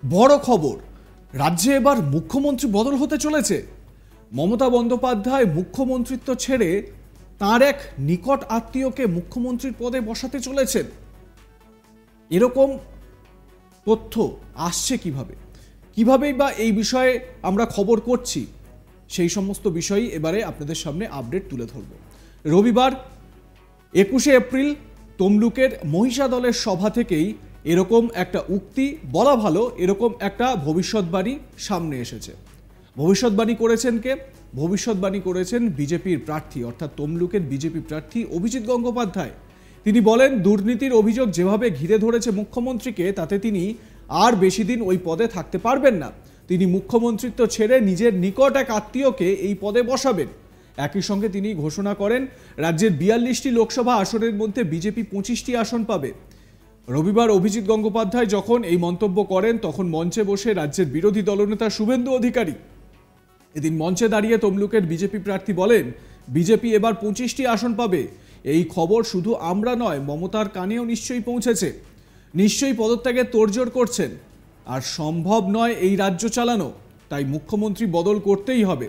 বড় খবর, রাজ্যে এবার মুখ্যমন্ত্রী বদল হতে চলেছে। মমতা বন্দ্যোপাধ্যায় মুখ্যমন্ত্রিত্ব ছেড়ে তার এক নিকট আত্মীয়কে মুখ্যমন্ত্রীর পদে বসাতে চলেছেন। এরকম তথ্য আসছে কিভাবেই বা এই বিষয়ে আমরা খবর করছি, সেই সমস্ত বিষয়ই এবারে আপনাদের সামনে আপডেট তুলে ধরব। রবিবার 21শে এপ্রিল তমলুকের মহিষা দলের সভা থেকেই এরকম একটা উক্তি বলা ভালো, এরকম একটা ভবিষ্যৎবাণী সামনে এসেছে। ভবিষ্যৎবাণী করেছেন কে? ভবিষ্যৎবাণী করেছেন বিজেপির প্রার্থী, অর্থাৎ তমলুকের বিজেপি প্রার্থী অভিজিৎ গঙ্গোপাধ্যায়। তিনি বলেন, দুর্নীতির অভিযোগ যেভাবে ঘিরে ধরেছে মুখ্যমন্ত্রীকে, তাতে তিনি আর বেশি দিন ওই পদে থাকতে পারবেন না। তিনি মুখ্যমন্ত্রিত্ব ছেড়ে নিজের নিকট এক আত্মীয়কে এই পদে বসাবেন। একই সঙ্গে তিনি ঘোষণা করেন, রাজ্যের 42টি লোকসভা আসনের মধ্যে বিজেপি 25টি আসন পাবে। রবিবার অভিজিৎ গঙ্গোপাধ্যায় যখন এই মন্তব্য করেন, তখন মঞ্চে বসে রাজ্যের বিরোধী দলনেতা শুভেন্দু অধিকারী। এদিন মঞ্চে দাঁড়িয়ে তমলুকের বিজেপি প্রার্থী বলেন, বিজেপি এবার 25টি আসন পাবে। এই খবর শুধু আমরা নয়, মমতার কানেও নিশ্চয়ই পৌঁছেছে। নিশ্চয়ই পদত্যাগে তোড়জোড় করছেন। আর সম্ভব নয় এই রাজ্য চালানো, তাই মুখ্যমন্ত্রী বদল করতেই হবে।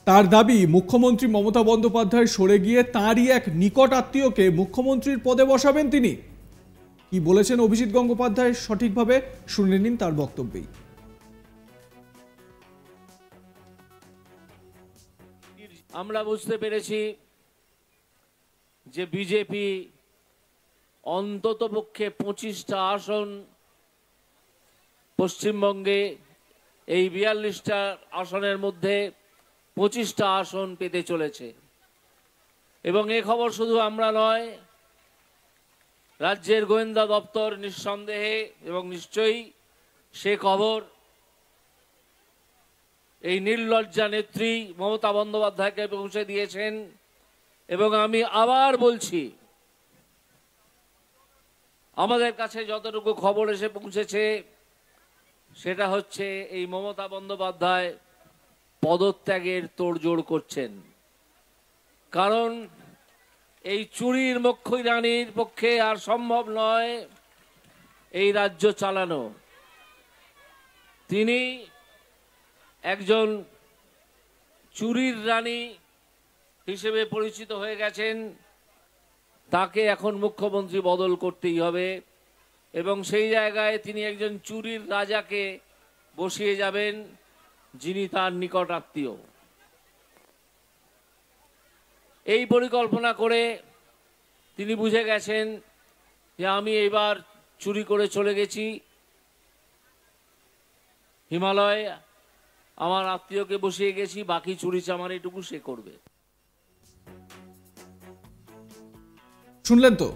তার দাবি, মুখ্যমন্ত্রী মমতা বন্দ্যোপাধ্যায় সরে গিয়ে তাঁরই এক নিকট আত্মীয়কে মুখ্যমন্ত্রীর পদে বসাবেন তিনি। কি বলেছেন অভিজিৎ গঙ্গোপাধ্যায় সঠিকভাবে শুনে নিন তার বক্তব্যেই। আমরা বুঝতে পেরেছি যে বিজেপি অন্ততপক্ষে 25টা আসন পশ্চিমবঙ্গে, এই 42টা আসনের মধ্যে 25টা আসন পেতে চলেছে। এবং এ খবর শুধু আমরা নয়, রাজ্যের গোয়েন্দা দপ্তর নিঃসন্দেহে এবং নিশ্চয়ই সে খবর এই নির্লজ্জা নেত্রী মমতা বন্দ্যোপাধ্যায়কে পৌঁছে দিয়েছেন। এবং আমি আবার বলছি, আমাদের কাছে যতটুকু খবর এসে পৌঁছেছে সেটা হচ্ছে এই মমতা বন্দ্যোপাধ্যায় পদত্যাগের তোড়জোড় করছেন। কারণ এই চুরির মক্ষী রানীর পক্ষে আর সম্ভব নয় এই রাজ্য চালানো। তিনি একজন চুরির রানী হিসেবে পরিচিত হয়ে গেছেন। তাকে এখন মুখ্যমন্ত্রী বদল করতেই হবে এবং সেই জায়গায় তিনি একজন চুরির রাজাকে বসিয়ে যাবেন, যিনি তার নিকট আত্মীয়। এই পরিকল্পনা করে তিনি বুঝে গেছেন যে আমি এবার চুরি করে চলে গেছি হিমালয়, আমার আত্মীয়কে বসিয়ে গেছি, বাকি চুরি চামারিটুকু সে করবে। শুনলেন তো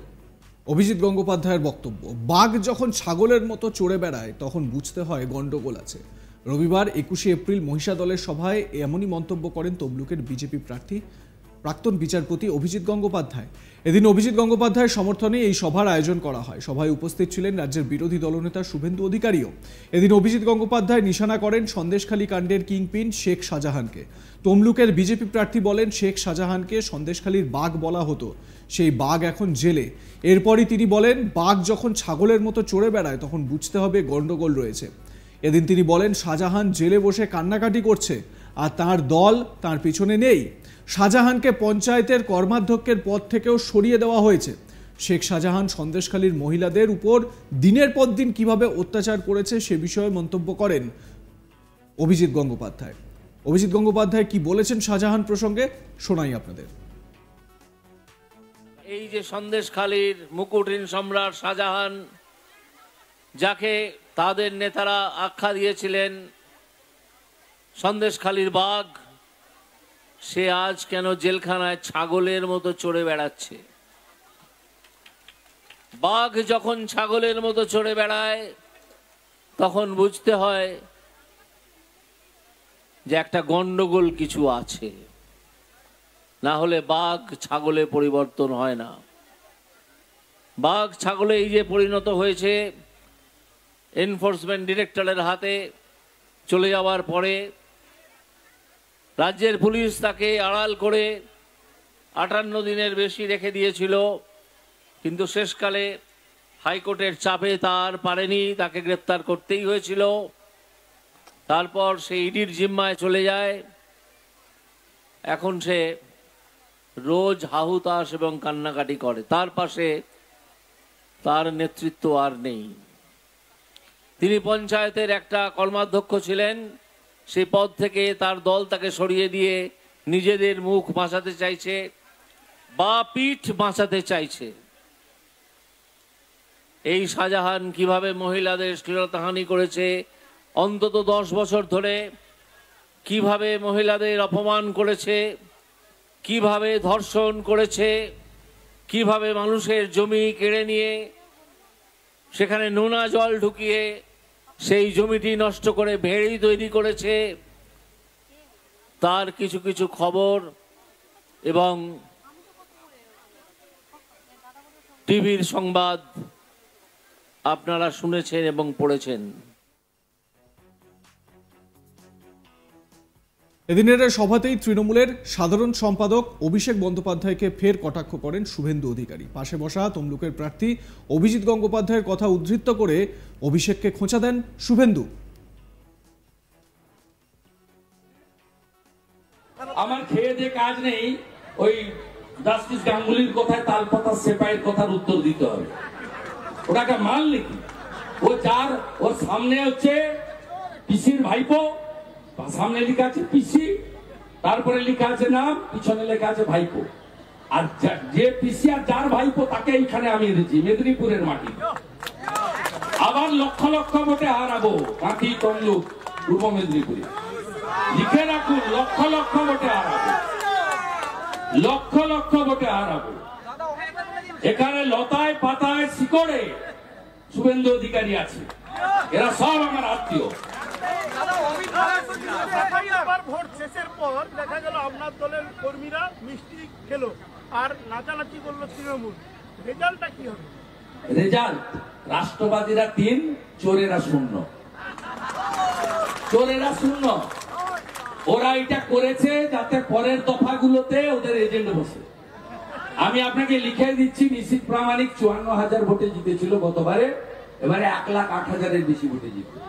অভিজিৎ গঙ্গোপাধ্যায়ের বক্তব্য। বাঘ যখন ছাগলের মতো চড়ে বেড়ায়, তখন বুঝতে হয় গন্ডগোল আছে। রবিবার 21শে এপ্রিল মহিষা দলের সভায় এমনই মন্তব্য করেন তমলুকের বিজেপি প্রার্থী প্রাক্তন বিচারপতি অভিজিৎ গঙ্গোপাধ্যায়। এদিন অভিজিৎ গঙ্গোপাধ্যায়ের সমর্থনে এই সভার আয়োজন করা হয়। সভায় উপস্থিত ছিলেন রাজ্যের বিরোধী দলনেতা শুভেন্দু অধিকারীও। এদিন অভিজিৎ গঙ্গোপাধ্যায় নিশানা করেন সন্দেশখালী কাণ্ডের কিংপিন শেখ শাহজাহানকে। তমলুকের বিজেপি প্রার্থী বলেন, শেখ শাহজাহানকে সন্দেশখালীর বাঘ বলা হতো, সেই বাঘ এখন জেলে। এরপরই তিনি বলেন, বাঘ যখন ছাগলের মতো চড়ে বেড়ায়, তখন বুঝতে হবে গন্ডগোল রয়েছে। এদিন তিনি বলেন, শাহজাহান জেলে বসে কান্নাকাটি করছে আর তার দল তার পিছনে নেই। শাহজাহানকে পঞ্চায়েতের কর্মাধ্যক্ষের পদ থেকেও সরিয়ে দেওয়া হয়েছে। শেখ শাহজাহান সন্দেশখালীর মহিলাদের উপর দিনের পর দিন কিভাবে অত্যাচার করেছে সে বিষয়ে মন্তব্য করেন অভিজিৎ গঙ্গোপাধ্যায়। অভিজিৎ গঙ্গোপাধ্যায় কি বলেছেন শাহজাহান প্রসঙ্গে শোনাই আপনাদের। এই যে সন্দেশখালীর মুকুটহীন সম্রাট শাহজাহান, যাকে তাদের নেতারা আখ্যা দিয়েছিলেন সন্দেশখালীর বাঘ, সে আজ কেন জেলখানায় ছাগলের মতো চড়ে বেড়াচ্ছে? বাঘ যখন ছাগলের মতো চড়ে বেড়ায়, তখন বুঝতে হয় যে একটা গন্ডগোল কিছু আছে, না হলে বাঘ ছাগলে পরিবর্তন হয় না। বাঘ ছাগলে এই যে পরিণত হয়েছে, এনফোর্সমেন্ট ডিরেক্টরের হাতে চলে যাওয়ার পরে রাজ্যের পুলিশ তাকে আড়াল করে 58 দিনের বেশি রেখে দিয়েছিল, কিন্তু শেষকালে হাইকোর্টের চাপে তার পারেনি, তাকে গ্রেপ্তার করতেই হয়েছিল। তারপর সে ইডির জিম্মায় চলে যায়। এখন সে রোজ হাহুতাশ এবং কান্নাকাটি করে। তার পাশে তার নেতৃত্ব আর নেই। তিনি পঞ্চায়েতের একটা কর্মাধ্যক্ষ ছিলেন, সেই পদ থেকে তার দল তাকে সরিয়ে দিয়ে নিজেদের মুখ বাঁচাতে চাইছে বা পিঠ বাঁচাতে চাইছে। এই শাহজাহান কিভাবে মহিলাদের শ্লীলতাহানি করেছে অন্তত 10 বছর ধরে, কিভাবে মহিলাদের অপমান করেছে, কিভাবে ধর্ষণ করেছে, কিভাবে মানুষের জমি কেড়ে নিয়ে সেখানে নোনা জল ঢুকিয়ে সেই জমিটি নষ্ট করে ভেড়ি তৈরি করেছে, তার কিছু কিছু খবর এবং টিভির সংবাদ আপনারা শুনেছেন এবং পড়েছেন। এদিনের সভাতেই তৃণমূলের সাধারণ সম্পাদক অভিষেক বন্দ্যোপাধ্যায়কে ফের কটাক্ষ করেন শুভেন্দু অধিকারী। পাশে বসা তমলুকের প্রার্থী অভিজিৎ গঙ্গোপাধ্যায়ের কথা উদ্ধৃত করে অভিষেককে খোঁচা দেন শুভেন্দু। আমার খেয়ে যে কাজ নেই, ওই জাস্টিস গাঙ্গুলির কথায় তালপাতা সেপাইয়ের কথার উত্তর দিতে হবে। ওটাকে মাল নাকি? ওর সামনে হচ্ছে পিসির ভাইপো, সামনে লেখা আছে পিসি, তারপরে লেখা আছে নাম, পিছনে লেখা আছে ভাইপো। আর যে পিসি আর যার ভাইপো তাকে এইখানে আমি এনেছি মেদিনীপুরের মাটি। আবার লক্ষ লক্ষ ভোটে হারাবো কাঁথি, তমলুক, পূর্ব মেদিনীপুরে। লিখে রাখুন, লক্ষ লক্ষ ভোটে হারাবো, লক্ষ লক্ষ ভোটে হারাবো। এখানে লতায় পাতায় শিকড়ে শুভেন্দু অধিকারী আছে, এরা সব আমার আত্মীয়। ভোট শেষের পর দেখা গেল আপনার দলের কর্মীরা মিষ্টি খেলো আর নাচানাচি করলো তৃণমূল, রেজাল্টটা কি হবে? রেজাল্ট রাষ্ট্রবাদীরা 3, চোরেরা 0। চোরেরা 0। ওরা এটা করেছে যাতে পরের দফাগুলোতে ওদের এজেন্ট বসে। আমি আপনাকে লিখে দিচ্ছি, নিশ্চিত প্রামাণিক 54,000 ভোটে জিতেছিল গতবারে, এবারে 1,08,000-এর বেশি ভোটে জিতবে।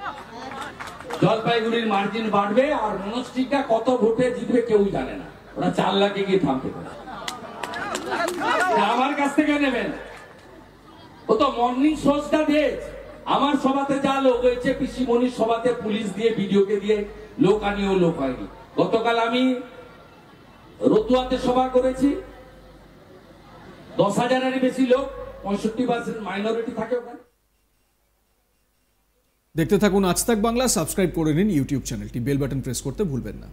জলপাইগুড়ির মার্জিন বাড়বে, আর মনস্টিকা কত ভোটে জিতবে কেউ জানে না, ওরা 4 লাখে গিয়ে থামতে পারে। আমার কাছ থেকে নেবেন, ও তো মর্নিং শোটা দিয়েছে। আমার সভাতে যা লোক হয়েছে, পিসি মনির সভাতে পুলিশ দিয়ে ভিডিওকে দিয়ে লোক আনিয়েও লোক হয়নি। গতকাল আমি রতুয়াতে সভা করেছি, 10,000-এর বেশি লোক, 65% মাইনরিটি থাকে ওখানে। দেখতে থাকুন আজ তাক বাংলা। সাবস্ক্রাইব করে নিন ইউটিউব চ্যানেলটি, বেল বাটন প্রেস করতে ভুলবেন না।